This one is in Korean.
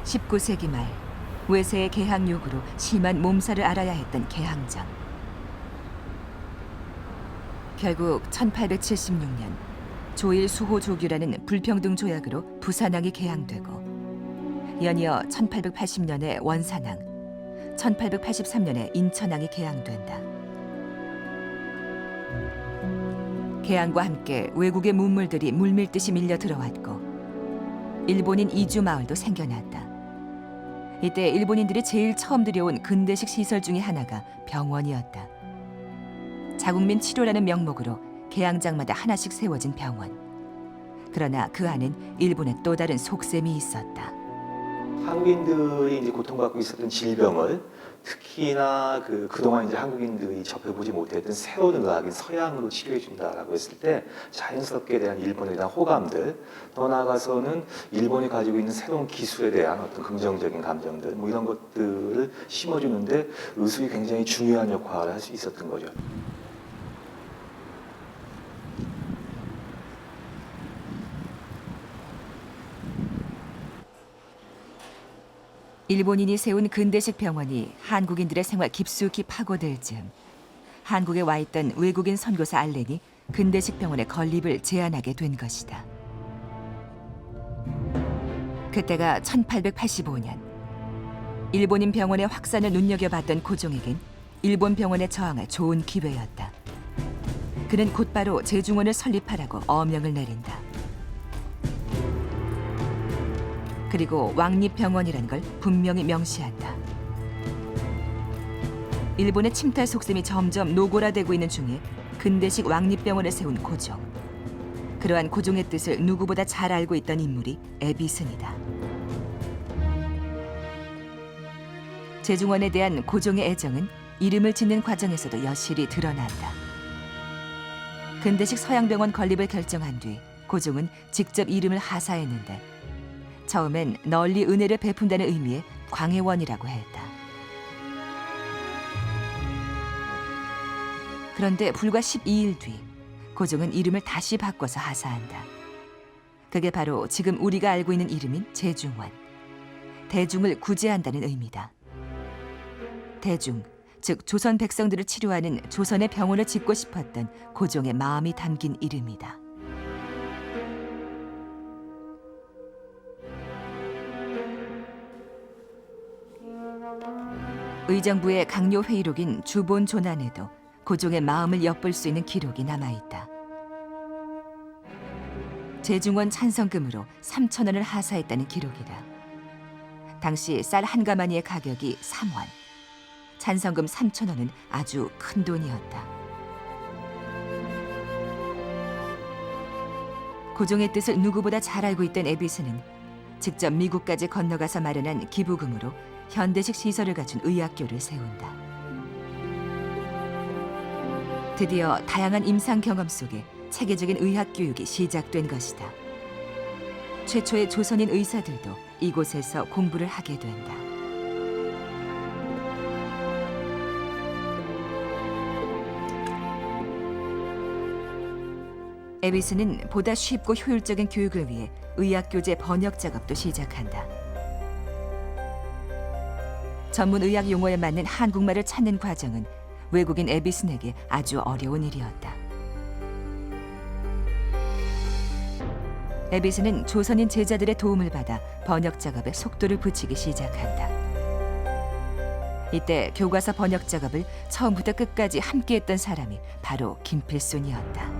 19세기 말 외세의 개항 요구로 심한 몸살을 앓아야 했던 개항전. 결국 1876년 조일 수호 조규라는 불평등 조약으로 부산항이 개항되고 연이어 1880년에 원산항, 1883년에 인천항이 개항된다. 개항과 함께 외국의 문물들이 물밀듯이 밀려 들어왔고 일본인 이주 마을도 생겨났다. 이때 일본인들이 제일 처음 들여온 근대식 시설 중에 하나가 병원이었다. 자국민 치료라는 명목으로 개항장마다 하나씩 세워진 병원. 그러나 그 안엔 일본의 또 다른 속셈이 있었다. 한국인들이 이제 고통받고 있었던 질병을 특히나 그동안 이제 한국인들이 접해보지 못했던 새로운 의학인 서양으로 치료해 준다라고 했을 때 자연스럽게 대한 일본에 대한 호감들, 더 나아가서는 일본이 가지고 있는 새로운 기술에 대한 어떤 긍정적인 감정들, 뭐 이런 것들을 심어주는데 의술이 굉장히 중요한 역할을 할 수 있었던 거죠. 일본인이 세운 근대식 병원이 한국인들의 생활 깊숙이 파고들 즈음 한국에 와 있던 외국인 선교사 알렌이 근대식 병원의 건립을 제안하게 된 것이다. 그때가 1885년. 일본인 병원의 확산을 눈여겨봤던 고종에겐 일본 병원에 저항할 좋은 기회였다. 그는 곧바로 제중원을 설립하라고 어명을 내린다. 그리고 왕립병원이라는 걸 분명히 명시한다. 일본의 침탈 속셈이 점점 노골화되고 있는 중에 근대식 왕립병원을 세운 고종. 그러한 고종의 뜻을 누구보다 잘 알고 있던 인물이 에비슨이다. 제중원에 대한 고종의 애정은 이름을 짓는 과정에서도 여실히 드러난다. 근대식 서양병원 건립을 결정한 뒤 고종은 직접 이름을 하사했는데 처음엔 널리 은혜를 베푼다는 의미의 광해원이라고 했다. 그런데 불과 12일 뒤 고종은 이름을 다시 바꿔서 하사한다. 그게 바로 지금 우리가 알고 있는 이름인 제중원. 대중을 구제한다는 의미다. 대중, 즉 조선 백성들을 치료하는 조선의 병원을 짓고 싶었던 고종의 마음이 담긴 이름이다. 의정부의 강요 회의록인 주본 조난에도 고종의 마음을 엿볼 수 있는 기록이 남아있다. 제중원 찬성금으로 3,000원을 하사했다는 기록이다. 당시 쌀 한 가마니의 가격이 3원. 찬성금 3,000원은 아주 큰 돈이었다. 고종의 뜻을 누구보다 잘 알고 있던 에비스는 직접 미국까지 건너가서 마련한 기부금으로 현대식 시설을 갖춘 의학교를 세운다. 드디어 다양한 임상 경험 속에 체계적인 의학 교육이 시작된 것이다. 최초의 조선인 의사들도 이곳에서 공부를 하게 된다. 에비스는 보다 쉽고 효율적인 교육을 위해 의학 교재 번역 작업도 시작한다. 전문 의학 용어에 맞는 한국말을 찾는 과정은 외국인 에비슨에게 아주 어려운 일이었다. 에비슨은 조선인 제자들의 도움을 받아 번역 작업에 속도를 붙이기 시작한다. 이때 교과서 번역 작업을 처음부터 끝까지 함께했던 사람이 바로 김필손이었다.